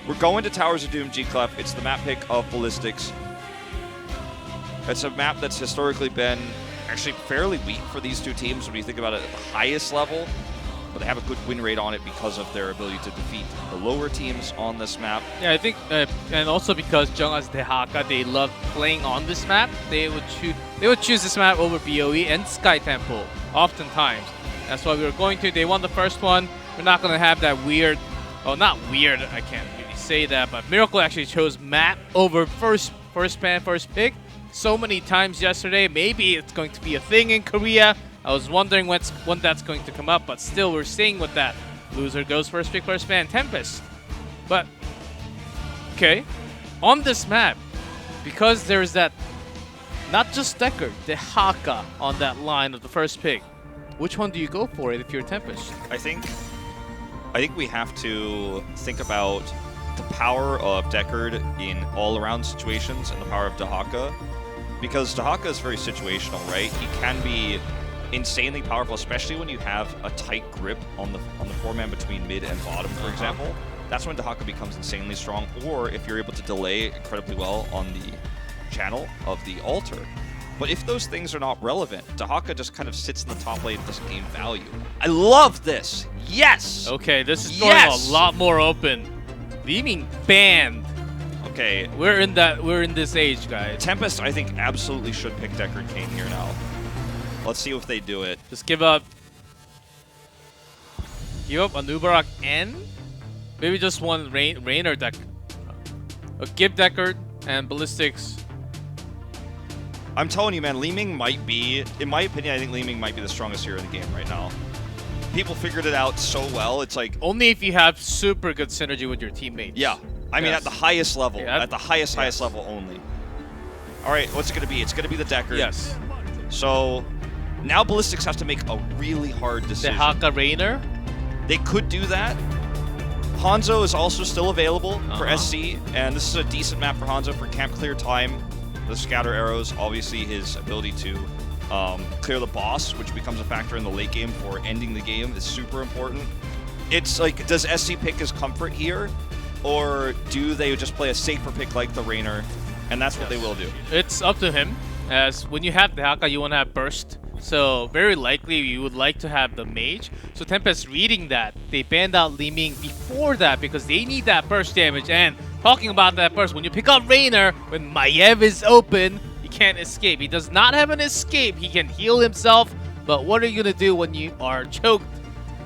We're going to Towers of Doom G-Clef. It's the map pick of Ballistix. It's a map that's historically been actually fairly weak for these two teams when you think about it at the highest level. But they have a good win rate on it because of their ability to defeat the lower teams on this map. Yeah, I think, and also because Jung's Dehaka, they love playing on this map. They would choose this map over BOE and Sky Temple, oftentimes. That's why we were going to. They won the first one. We're not going to have that weird, oh, not weird, I can't really say that, but Miracle actually chose map over first ban, first pick so many times yesterday. Maybe it's going to be a thing in Korea. I was wondering when that's going to come up, but still we're staying with that. Loser goes first pick, first ban, Tempest. But, okay, on this map, because there's that, not just Deckard, Dehaka on that line of the first pick, which one do you go for it if you're Tempest? I think we have to think about the power of Deckard in all-around situations and the power of Dehaka, because Dehaka is very situational, right? He can be insanely powerful, especially when you have a tight grip on the four-man between mid and bottom, for example. That's when Dehaka becomes insanely strong, or if you're able to delay incredibly well on the channel of the altar. But if those things are not relevant, Dehaka just kind of sits in the top lane and doesn't gain value. I love this! Yes! Okay, this is going a lot more open. Leaving banned. Okay. We're in this age, guys. Tempest, I think, absolutely should pick Deckard Cain here now. Let's see if they do it. Just give up Anubarak N? Maybe just one Rainer deck. Give Deckard and Ballistix. I'm telling you, man, Li Ming might be, in my opinion, I think Li Ming might be the strongest hero in the game right now. People figured it out so well. It's like only if you have super good synergy with your teammates. Yeah, I mean at the highest level, yeah, at the highest level only. All right, what's it gonna be? It's gonna be the Deckard. Yes. So now Ballistix has to make a really hard decision. Dehaka Rainer. They could do that. Hanzo is also still available for SC, and this is a decent map for Hanzo for camp clear time. The scatter arrows, obviously his ability to clear the boss, which becomes a factor in the late game for ending the game, is super important. It's like, does SC pick his comfort here, or do they just play a safer pick like the Rainer, and that's what they will do? It's up to him, as when you have Dehaka, you want to have burst. So very likely you would like to have the mage. So Tempest reading that, they banned out Li Ming before that because they need that burst damage. And talking about that burst, when you pick up Rainer, when Maiev is open, he can't escape. He does not have an escape. He can heal himself, but what are you going to do when you are choked?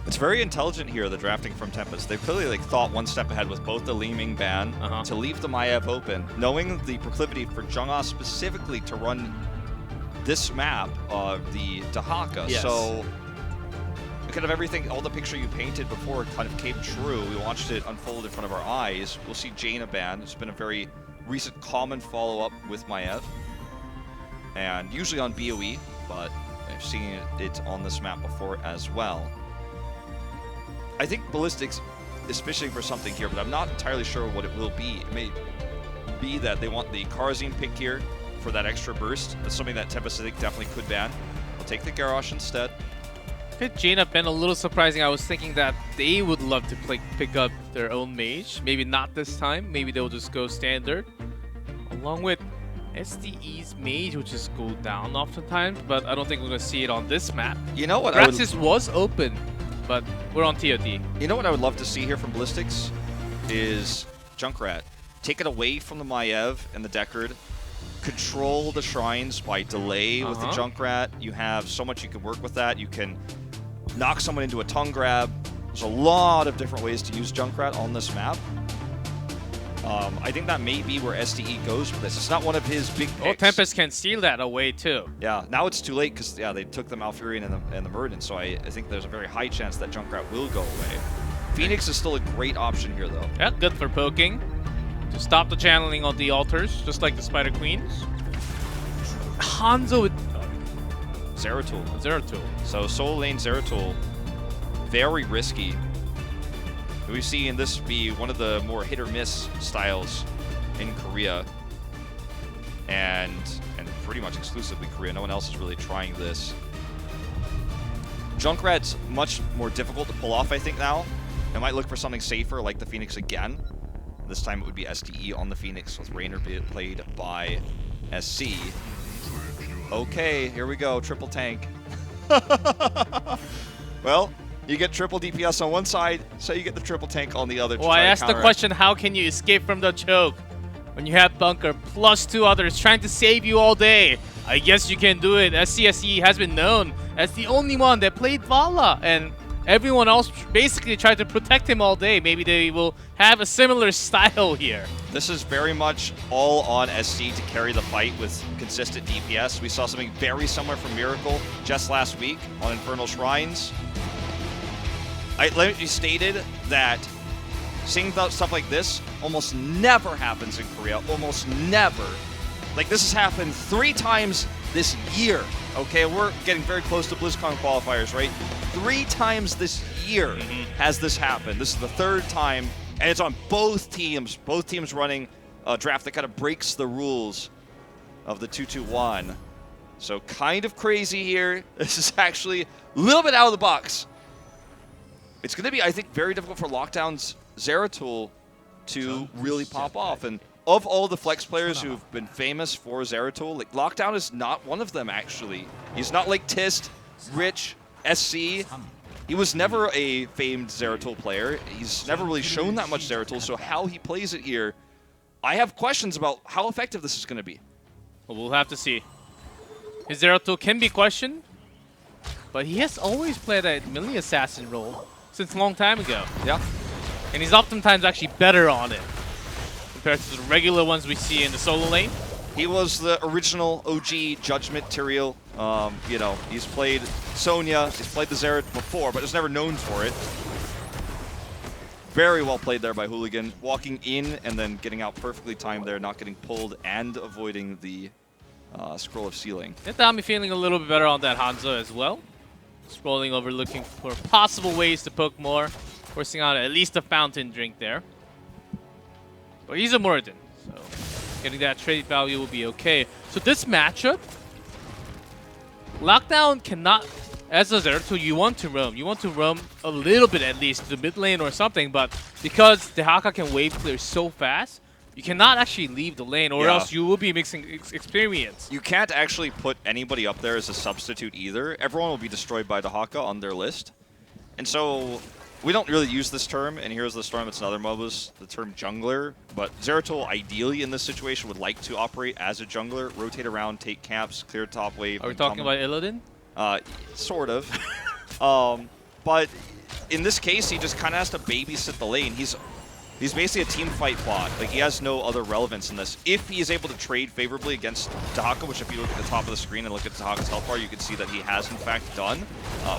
It's very intelligent here, the drafting from Tempest. They've clearly thought one step ahead with both the Li Ming ban to leave the Maiev open, knowing the proclivity for Jungha specifically to run this map, the Dehaka. Yes. So kind of everything, all the picture you painted before kind of came true. We watched it unfold in front of our eyes. We'll see Jaina ban. It's been a very recent common follow-up with Maiev, and usually on BOE, but I've seen it on this map before as well. I think Ballistix is fishing for something here, but I'm not entirely sure what it will be. It may be that they want the Karazin pick here for that extra burst. That's something that Tempest, I think, definitely could ban. I'll take the Garrosh instead. Could Jaina been a little surprising. I was thinking that they would love to pick up their own mage. Maybe not this time. Maybe they'll just go standard. Along with SDE's mage, which is go down oftentimes, but I don't think we're going to see it on this map. You know what? Praxis was open, but we're on TOD. You know what I would love to see here from Ballistix is Junkrat. Take it away from the Maiev and the Deckard. Control the shrines by delay with the Junkrat. You have so much you can work with that. You can knock someone into a tongue grab. There's a lot of different ways to use Junkrat on this map. I think that may be where SDE goes with this. It's not one of his big picks. Oh, Tempest can steal that away too. Yeah, now it's too late because they took the Malfurion and the Muradin, so I think there's a very high chance that Junkrat will go away. Phoenix is still a great option here, though. Yeah, good for poking. To stop the channeling on the altars, just like the Spider Queens. Hanzo with Zeratul. So solo lane Zeratul, very risky. We've seen this be one of the more hit or miss styles in Korea, and pretty much exclusively Korea. No one else is really trying this. Junkrat's much more difficult to pull off, I think, now. They might look for something safer like the Phoenix again. This time it would be SDE on the Phoenix with Raynor played by SC. Okay, here we go, triple tank. Well, you get triple DPS on one side, so you get the triple tank on the other. Well, I asked the question, how can you escape from the choke when you have Bunker plus 2 others trying to save you all day? I guess you can do it. SCSE has been known as the only one that played Vala, and everyone else basically tried to protect him all day. Maybe they will have a similar style here. This is very much all on SC to carry the fight with consistent DPS. We saw something very similar from Miracle just last week on Infernal Shrines. Let me stated that seeing stuff like this almost never happens in Korea. Almost never. Like, this has happened 3 times this year. Okay, we're getting very close to BlizzCon qualifiers, right? 3 times this year has this happened. This is the 3rd time, and it's on both teams. Both teams running a draft that kind of breaks the rules of the 2-2-1. So kind of crazy here. This is actually a little bit out of the box. It's going to be, I think, very difficult for Lockdown's Zeratul to really pop off. And of all the flex players who've been famous for Zeratul, like, Lockdown is not one of them, actually. He's not like Tist, Rich, SC. He was never a famed Zeratul player. He's never really shown that much Zeratul, so how he plays it here, I have questions about how effective this is going to be. Well, we'll have to see. His Zeratul can be questioned, but he has always played that melee assassin role since a long time ago. Yeah. And he's oftentimes actually better on it compared to the regular ones we see in the solo lane. He was the original OG Judgment Tyrael. You know, he's played Sonya, he's played the Xerath before, but was never known for it. Very well played there by Hooligan, walking in and then getting out perfectly timed there, not getting pulled and avoiding the Scroll of Sealing. It got me feeling a little bit better on that Hanzo as well. Scrolling over, looking for possible ways to poke more, forcing out at least a fountain drink there. But he's a Muradin, so getting that trade value will be okay. So this matchup, Lockdown cannot, as a Zeratul, you want to roam. You want to roam a little bit at least to the mid lane or something, but because Dehaka can wave clear so fast, you cannot actually leave the lane, or else you will be mixing experience. You can't actually put anybody up there as a substitute either. Everyone will be destroyed by Dehaka on their list. And so we don't really use this term, and Heroes of the Storm, it's another MOBAs, the term jungler. But Zeratul, ideally in this situation, would like to operate as a jungler, rotate around, take camps, clear top wave. Are we talking about Illidan? Sort of. But in this case, he just kind of has to babysit the lane. He's basically a team fight bot. Like, he has no other relevance in this. If he is able to trade favorably against Dehaka, which if you look at the top of the screen and look at Dehaka's health bar, you can see that he has in fact done,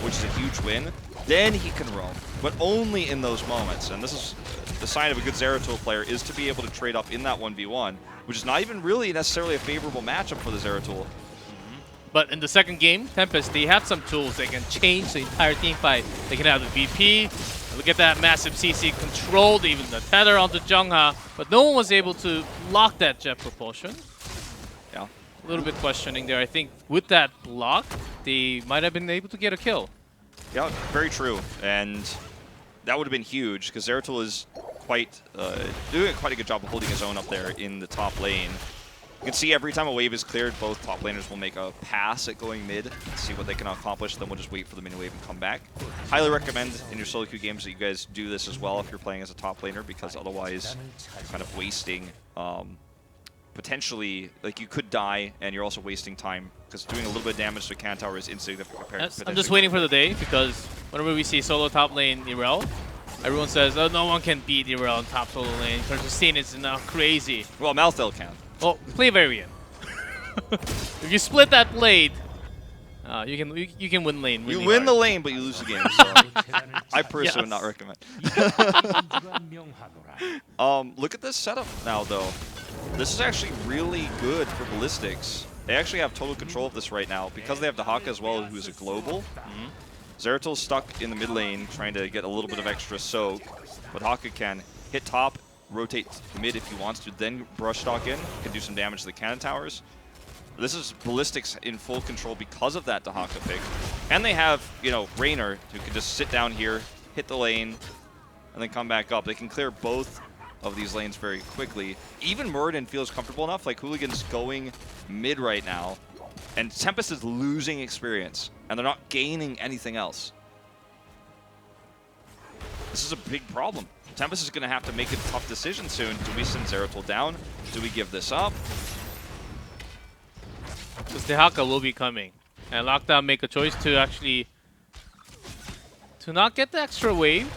which is a huge win, then he can roam. But only in those moments. And this is the sign of a good Zeratul player, is to be able to trade up in that 1v1, which is not even really necessarily a favorable matchup for the Zeratul. But in the second game, Tempest, they have some tools. They can change the entire team fight. They can have the VP. Look at that massive CC controlled, even the tether onto Jungha. But no one was able to lock that jet propulsion. Yeah. A little bit questioning there. I think with that block, they might have been able to get a kill. Yeah, very true. And that would have been huge, because Zeratul is doing quite a good job of holding his own up there in the top lane. You can see every time a wave is cleared, both top laners will make a pass at going mid, see what they can accomplish, then we'll just wait for the mini wave and come back. Highly recommend in your solo queue games that you guys do this as well if you're playing as a top laner, because otherwise you're kind of wasting, potentially, like, you could die and you're also wasting time, because doing a little bit of damage to a cannon tower is insignificant compared to... I'm just waiting for the day, because whenever we see solo top lane Irel, everyone says, oh, no one can beat Irel in top solo lane, in terms of scene is now crazy. Well, Malthel can. Well, play variant. If you split that blade, you can win lane. Really you win hard. the lane, but you lose the game. So I personally would not recommend. Look at this setup now, though. This is actually really good for Ballistix. They actually have total control of this right now because they have Dehaka as well, who's a global. Zeratul's stuck in the mid lane trying to get a little bit of extra soak, but Dehaka can hit top, rotate mid if he wants to, then brush stock in, can do some damage to the cannon towers. This is Ballistix in full control because of that Dehaka pick. And they have, you know, Raynor, who can just sit down here, hit the lane, and then come back up. They can clear both of these lanes very quickly. Even Muradin feels comfortable enough, like Hooligan's going mid right now, and Tempest is losing experience, and they're not gaining anything else. This is a big problem. Tempest is going to have to make a tough decision soon. Do we send Zeratul down? Do we give this up? Because Dehaka will be coming. And Lockdown make a choice to actually to not get the extra wave.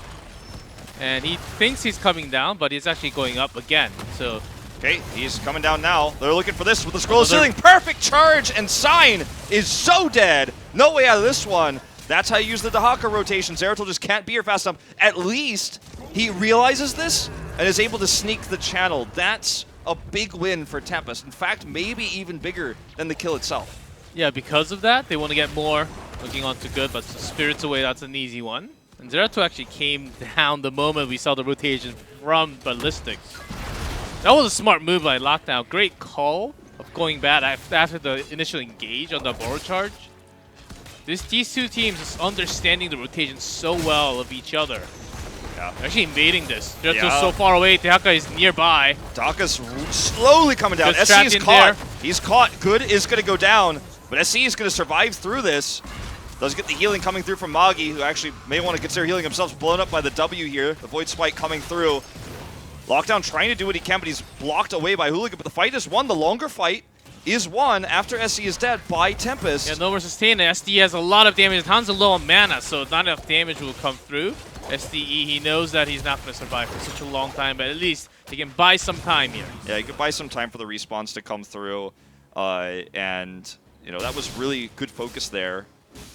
And he thinks he's coming down, but he's actually going up again. So okay, he's coming down now. They're looking for this with the scroll ceiling. Perfect charge, and Sign is so dead. No way out of this one. That's how you use the Dehaka rotation. Zeratul just can't be here fast enough. At least he realizes this and is able to sneak the channel. That's a big win for Tempest. In fact, maybe even bigger than the kill itself. yeah, because of that, they want to get more. Looking on to good, but Spirits Away, that's an easy one. And Zeratul actually came down the moment we saw the rotation from Ballistix. That was a smart move by Lockdown. Great call of going bad after the initial engage on the borrow charge. These two teams is understanding the rotation so well of each other. Yeah. They're actually invading this. Zeratul's so far away. Dehaka is nearby. Dehaka's slowly coming down. SC is caught. He's caught. Good is going to go down, but SC is going to survive through this. Does get the healing coming through from Magi, who actually may want to consider healing himself. Blown up by the W here. The Void Spike coming through. Lockdown trying to do what he can, but he's blocked away by Hooligan. But the fight is won. The longer fight is won after SC is dead by Tempest. Yeah, no more sustain. SD has a lot of damage. Han's low on mana, so not enough damage will come through. SDE, he knows that he's not going to survive for such a long time, but at least he can buy some time here. Yeah, he can buy some time for the respawns to come through. And, you know, that was really good focus there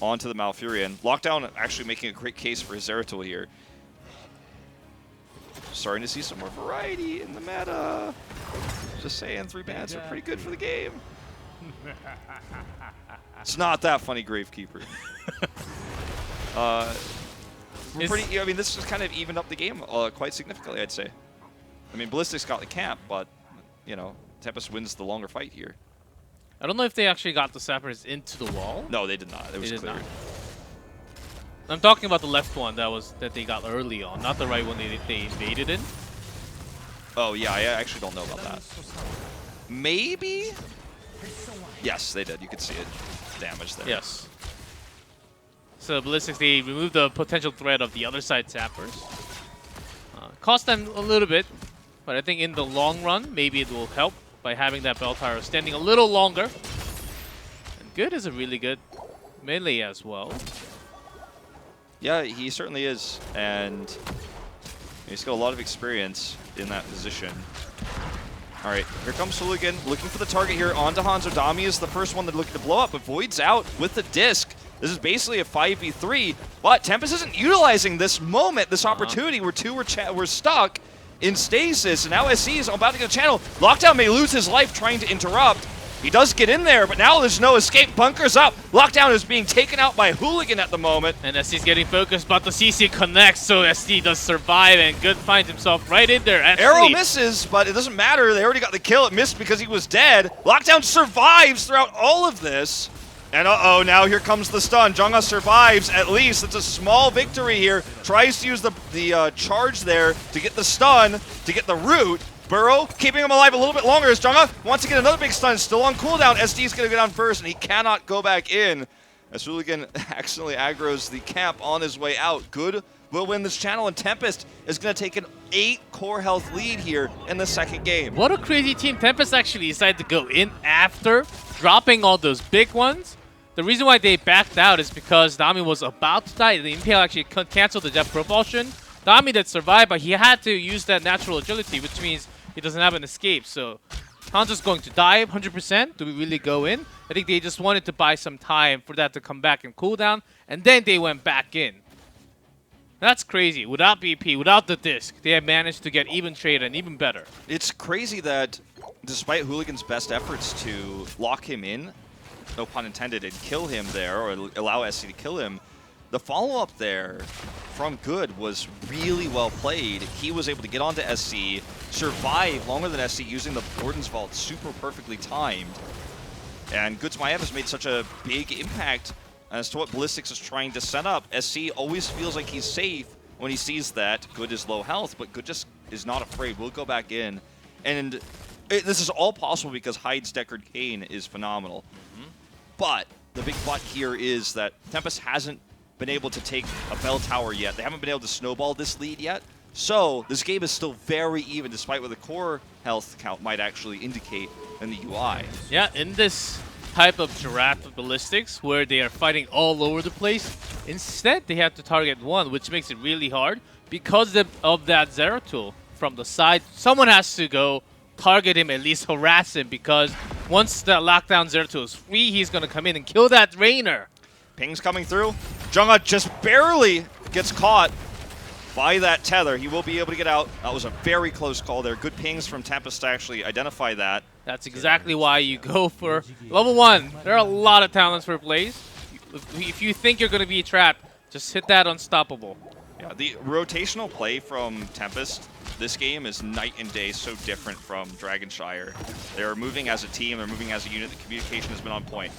onto the Malfurion. Lockdown actually making a great case for his Zeratul here. Starting to see some more variety in the meta. Just saying, 3 bans are pretty good for the game. It's not that funny, Gravekeeper. We're pretty, I mean, this has kind of evened up the game quite significantly, I'd say. I mean, Ballistix got the camp, but, you know, Tempest wins the longer fight here. I don't know if they actually got the Sappers into the wall. No, they did not. It was clear. I'm talking about the left one that they got early on, not the right one they invaded in. Oh, yeah, I actually don't know about that. Maybe? Yes, they did. You could see it. Damage there. Yes. So Ballistix, they removed the potential threat of the other side Sappers. Cost them a little bit, but I think in the long run, maybe it will help by having that bell tower standing a little longer. And Good is a really good melee as well. Yeah, he certainly is, and he's got a lot of experience in that position. All right, here comes Hooligan, looking for the target here onto Hanzo. Dami is the first one that's looking to blow up, but Void's out with the disc. This is basically a 5v3, but Tempest isn't utilizing this moment, this opportunity where two were stuck in stasis, and now SC is about to get a channel. Lockdown may lose his life trying to interrupt. He does get in there, but now there's no escape. Bunker's up. Lockdown is being taken out by Hooligan at the moment. And SC's getting focused, but the CC connects, so SC does survive, and Good finds himself right in there. Arrow misses, but it doesn't matter. They already got the kill. It missed because he was dead. Lockdown survives throughout all of this. And uh-oh, now here comes the stun. Jungha survives, at least. It's a small victory here. Tries to use the charge there to get the stun, to get the root. Burrow keeping him alive a little bit longer as Jungha wants to get another big stun. Still on cooldown. SD's going to go down first, and he cannot go back in. As Hooligan accidentally aggroes the camp on his way out. Good will win this channel, and Tempest is going to take an 8 core health lead here in the second game. What a crazy team. Tempest actually decided to go in after dropping all those big ones. The reason why they backed out is because Dami was about to die. The Impale actually canceled the death propulsion. Dami did survive, but he had to use that natural agility, which means he doesn't have an escape. So Hanzo's going to die 100%. Do we really go in? I think they just wanted to buy some time for that to come back and cool down, and then they went back in. That's crazy. Without BP, without the disc, they have managed to get even trade and even better. It's crazy that despite Hooligan's best efforts to lock him in, no pun intended, and kill him there, or allow SC to kill him, the follow-up there from Good was really well played. He was able to get onto SC, survive longer than SC using the Warden's Vault, super perfectly timed. And Good's Maiev has made such a big impact as to what Ballistix is trying to set up. SC always feels like he's safe when he sees that Good is low health, but Good just is not afraid. We'll go back in. And this is all possible because Hyde's Deckard Kane is phenomenal. But the big but here is that Tempest hasn't been able to take a bell tower yet. They haven't been able to snowball this lead yet. So this game is still very even, despite what the core health count might actually indicate in the UI. Yeah, in this type of draft of Ballistics, where they are fighting all over the place, instead they have to target one, which makes it really hard because of that Zero tool from the side. Someone has to go target him, at least harass him, because once the lockdown Zero tool is free, he's going to come in and kill that Rainer. Ping's coming through. Jungha just barely gets caught by that tether. He will be able to get out. That was a very close call there. Good pings from Tempest to actually identify that. That's exactly why you go for level 1. There are a lot of talents for plays. If you think you're going to be trapped, just hit that unstoppable. Yeah, the rotational play from Tempest this game is night and day, so different from Dragonshire. They're moving as a team, they're moving as a unit, the communication has been on point.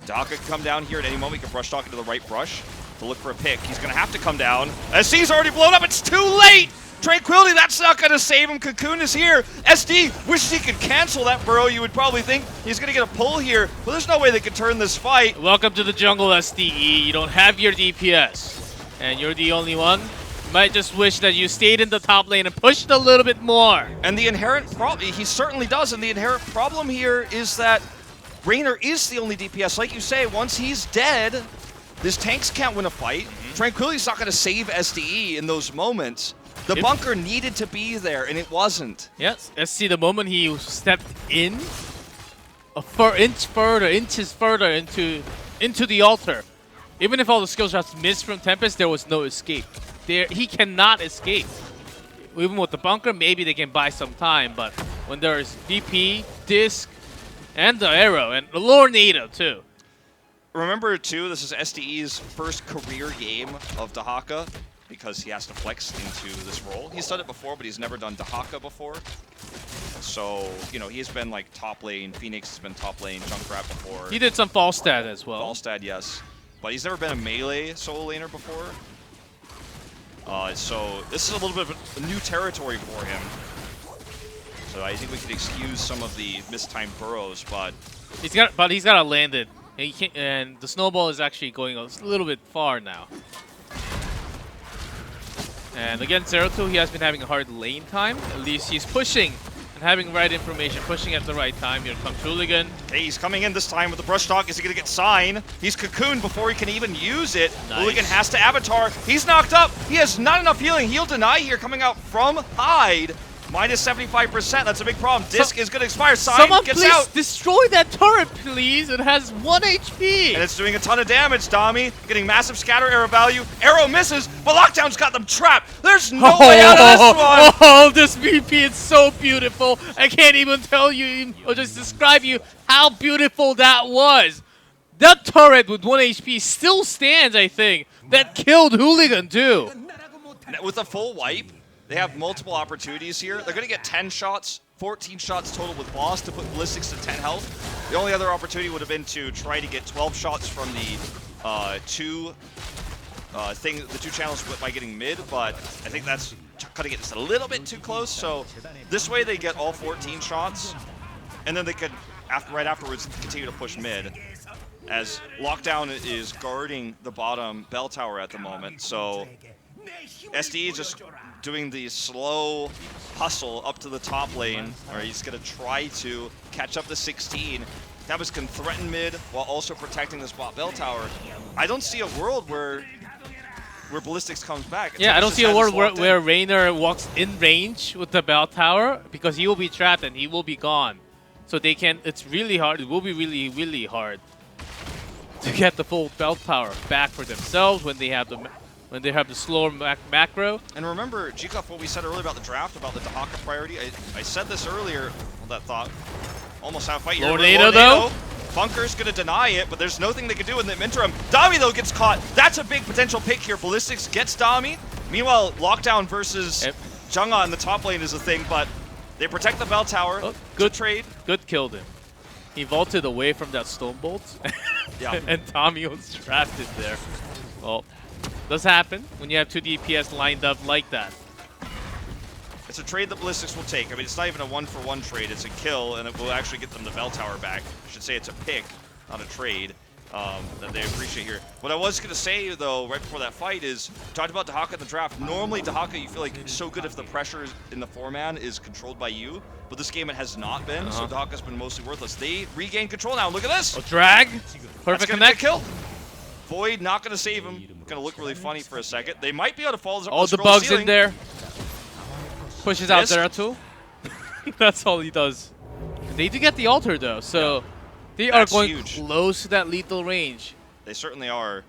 Daka can come down here at any moment, he can brush talk into the right brush to look for a pick. He's going to have to come down. SD's already blown up, it's too late! Tranquility, that's not going to save him. Cocoon is here. SD wishes he could cancel that burrow. You would probably think he's going to get a pull here, but there's no way they could turn this fight. Welcome to the jungle, SDE. You don't have your DPS, and you're the only one. You might just wish that you stayed in the top lane and pushed a little bit more. And the inherent problem, he certainly does, and the inherent problem here is that Rainer is the only DPS. Like you say, once he's dead, this tanks can't win a fight. Tranquility's not going to save SDE in those moments. The bunker needed to be there, and it wasn't. Yes, let's see the moment he stepped in, inches further into the altar. Even if all the skill shots missed from Tempest, there was no escape. He cannot escape. Even with the bunker, maybe they can buy some time, but when there's DP, Disc, and the arrow, and the Lornado too. Remember too, this is SDE's first career game of Dahaka, because he has to flex into this role. He's done it before, but he's never done Dahaka before. So, you know, he's been like top lane. Phoenix has been top lane. Junkrat before. He did some Falstad as well. Falstad, yes. But he's never been a melee solo laner before. So this is a little bit of a new territory for him. So I think we could excuse some of the mistimed burrows, but he's got to land it. And, he can't, and the snowball is actually going a little bit far now. And against Zeratul, he has been having a hard lane time. At least he's pushing and having the right information, pushing at the right time. Here comes Hooligan. Hey, he's coming in this time with the brush talk. Is he going to get sign? He's cocooned before he can even use it. Nice. Hooligan has to avatar. He's knocked up. He has not enough healing. He'll deny here coming out from Hyde. Minus 75%. That's a big problem. Disc is going to expire. Sign someone gets please out. Destroy that turret, please. It has 1 HP. And it's doing a ton of damage. Dami getting massive scatter arrow value. Arrow misses, but Lockdown's got them trapped. There's no way out of this one. Oh, this VP is so beautiful. I can't even tell you or just describe you how beautiful that was. That turret with 1 HP still stands, I think. That killed Hooligan too. With a full wipe, they have multiple opportunities here. They're going to get 10 shots, 14 shots total with Boss to put Ballistix to 10 health. The only other opportunity would have been to try to get 12 shots from the two channels by getting mid, but I think that's cutting it just a little bit too close. So this way they get all 14 shots, and then they could, right afterwards, continue to push mid, as Lockdown is guarding the bottom bell tower at the moment. So SD just doing the slow hustle up to the top lane, or he's going to try to catch up to 16. Tempest can threaten mid while also protecting this bot bell tower. I don't see a world where Ballistix comes back. Yeah, I don't see a world where Rainer walks in range with the bell tower, because he will be trapped and he will be gone. So they can. It's really hard. It will be really, really hard to get the full bell tower back for themselves when they have the slower macro. And remember, G-Cuff, what we said earlier about the draft, about the Dahaka priority. I said this earlier. Well, that thought almost had a fight here. Lornado, though. Bunker's going to deny it, but there's nothing they can do in the interim. Dami, though, gets caught. That's a big potential pick here. Ballistix gets Dami. Meanwhile, Lockdown versus Jungha in the top lane is a thing, but they protect the bell tower. Oh, good trade. Good killed him. He vaulted away from that stone bolt. Yeah. And Tommy was trapped in there. Well, does happen when you have 2 DPS lined up like that. It's a trade that Ballistix will take. I mean, it's not even a 1-for-1 trade. It's a kill, and it will actually get them the bell tower back. I should say it's a pick, not a trade, that they appreciate here. What I was going to say, though, right before that fight is, we talked about Dahaka in the draft. Normally, Dahaka, you feel like so good if the pressure in the 4-man is controlled by you, but this game it has not been, so Dahaka's been mostly worthless. They regain control now. Look at this! A drag. That's Perfect gonna be a connect. kill. Void not going to save him. Going to look really funny for a second. They might be able to follow this up All with the scroll bugs ceiling. in there. Pushes out Missed. Zeratul. That's all he does. They do get the altar though, so they That's are going huge. close to that lethal range. They certainly are.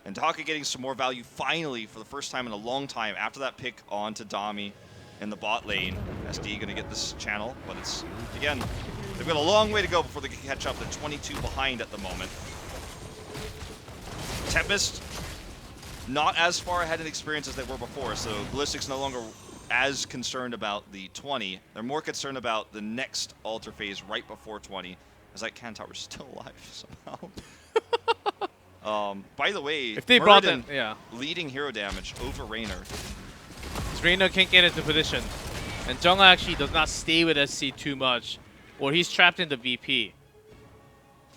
And Dahaka getting some more value finally for the first time in a long time after that pick onto Dami in the bot lane. SD going to get this channel, but it's, again, they've got a long way to go before they can catch up. They're 22 behind at the moment. Tempest, not as far ahead in experience as they were before, so Ballistix no longer as concerned about the 20. They're more concerned about the next altar phase right before 20, as that Cannon Tower's still alive somehow. By the way, If they brought Muradin them, yeah. leading hero damage over Raynor. Reina can't get into position. And Jungha actually does not stay with SC too much, or he's trapped in the VP.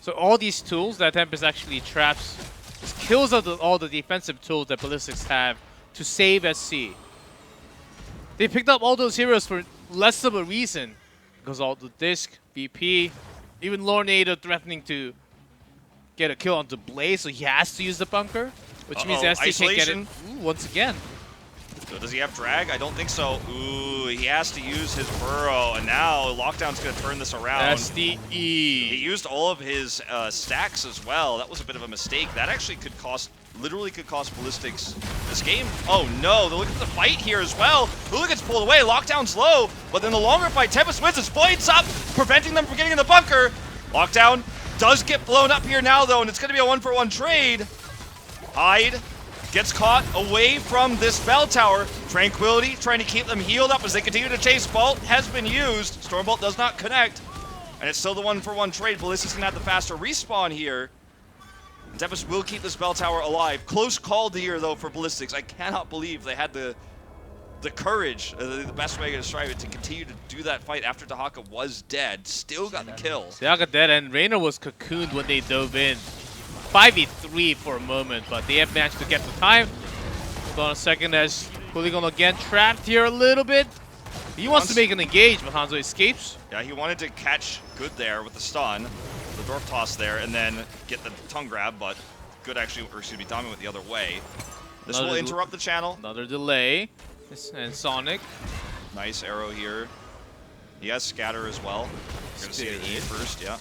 So all these tools that Tempest actually traps, just kills all the defensive tools that Ballistix have to save SC. They picked up all those heroes for less of a reason, because all the disc, VP, even Lornado threatening to get a kill onto Blaze, so he has to use the bunker, which means SC can't get it. Ooh, once again. So does he have drag? I don't think so. Ooh, he has to use his burrow, and now Lockdown's going to turn this around. SDE. He used all of his stacks as well. That was a bit of a mistake. That actually could cost, literally could cost Ballistix this game. Oh no, look at the fight here as well. Hula gets pulled away, Lockdown's low, but then the longer fight, Tempest wins, his Void's up, preventing them from getting in the bunker. Lockdown does get blown up here now though, and it's going to be a 1-for-1 trade. Hyde gets caught away from this bell tower. Tranquility trying to keep them healed up as they continue to chase. Bolt has been used. Stormbolt does not connect. And it's still the 1-for-1 trade. Ballistix can have the faster respawn here. And Tempest will keep this bell tower alive. Close call here, though, for Ballistix. I cannot believe they had the courage, the best way to describe it, to continue to do that fight after Dahaka was dead. Still got the kill. Dahaka dead, and Raynor was cocooned when they dove in. 5v3 for a moment, but they have managed to get the time. Hold on a second as Hooligan again trapped here a little bit. He wants to make an engage, but Hanzo escapes. Yeah, he wanted to catch good there with the stun, the Dwarf Toss there, and then get the tongue grab, but good actually, or excuse me, Dami went the other way. This will interrupt the channel. Another delay. And Sonic. Nice arrow here. He has scatter as well. We're gonna see an E first, yeah.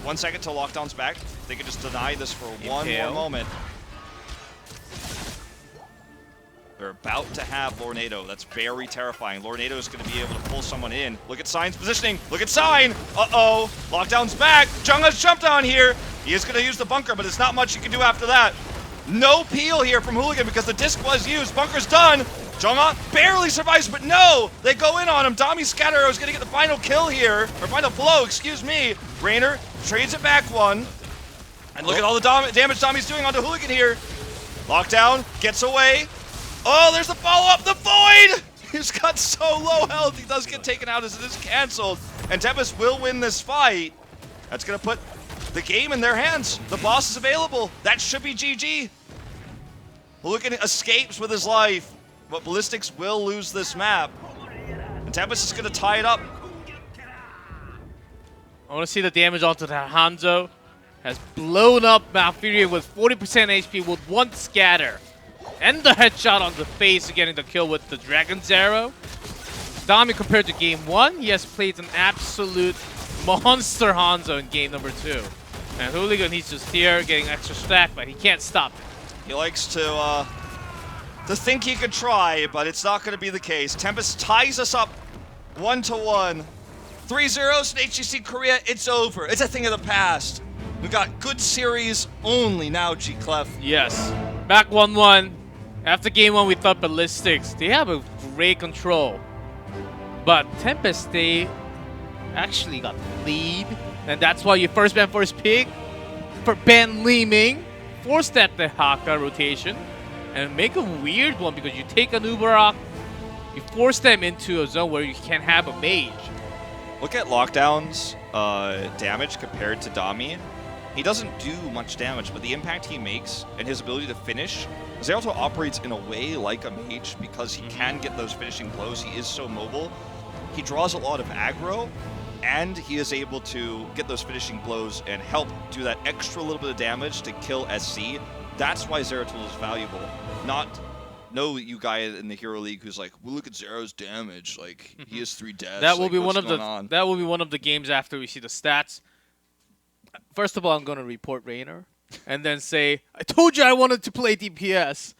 1 second till Lockdown's back. They can just deny this for one more moment. They're about to have Lornado. That's very terrifying. Lornado is going to be able to pull someone in. Look at Sign's positioning. Look at Sign. Uh-oh. Lockdown's back. Jungha's jumped on here. He is going to use the bunker, but it's not much you can do after that. No peel here from Hooligan because the disc was used. Bunker's done. Jungha barely survives, but no! They go in on him. Dami Scatter is going to get the final kill here. Or final blow, excuse me. Raynor trades it back one. And look at all the damage Dami's doing onto Hooligan here. Lockdown gets away. Oh, there's the follow-up. The Void! He's got so low health. He does get taken out as it is canceled. And Tempest will win this fight. That's going to put the game in their hands. The boss is available. That should be GG. Hooligan escapes with his life. But Ballistix will lose this map. And Tempest is going to tie it up. I want to see the damage onto the Hanzo. Has blown up Malfurion with 40% HP with one scatter. And the headshot on the face, getting the kill with the Dragon's Arrow. Dami, compared to game 1, he has played an absolute monster Hanzo in game number 2. And Hooligan, he's just here getting extra stack, but he can't stop it. He likes to think he could try, but it's not going to be the case. Tempest ties us up 1-1. 3-0 in HGC Korea, it's over. It's a thing of the past. We got good series only now, G-Clef. Yes. Back 1-1. After game 1, we thought Ballistix, they have a great control. But Tempest, they actually got the lead. And that's why you first ban first pick for Ben Leeming. Force that Dahaka rotation. And make a weird one because you take an Uberock You force them into a zone where you can have a mage. Look at Lockdown's damage compared to Dami. He doesn't do much damage, but the impact he makes and his ability to finish, Zeratul operates in a way like a mage because he can get those finishing blows. He is so mobile. He draws a lot of aggro, and he is able to get those finishing blows and help do that extra little bit of damage to kill SC. That's why Zeratul is valuable. Not no you guy in the Hero League who's like, well, look at Zero's damage. Like, he has 3 deaths. That will like, be what's one of going the on? that will be one of the games after we see the stats. First of all, I'm gonna report Raynor, and then say, I told you I wanted to play DPS.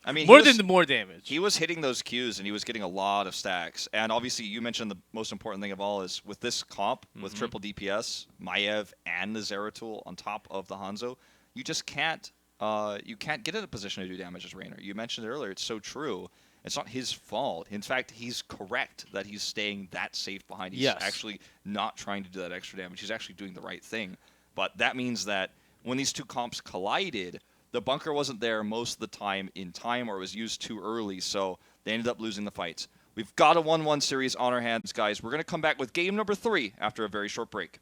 I mean, more damage. He was hitting those Qs and he was getting a lot of stacks. And obviously, you mentioned the most important thing of all is with this comp, with triple DPS, Maiev, and the Zeratul on top of the Hanzo, you just can't get in a position to do damage as Raynor. You mentioned it earlier. It's so true. It's not his fault. In fact, he's correct that he's staying that safe behind. He's actually not trying to do that extra damage. He's actually doing the right thing. But that means that when these two comps collided, the bunker wasn't there most of the time or it was used too early, so they ended up losing the fights. We've got a 1-1 series on our hands, guys. We're going to come back with game number 3 after a very short break.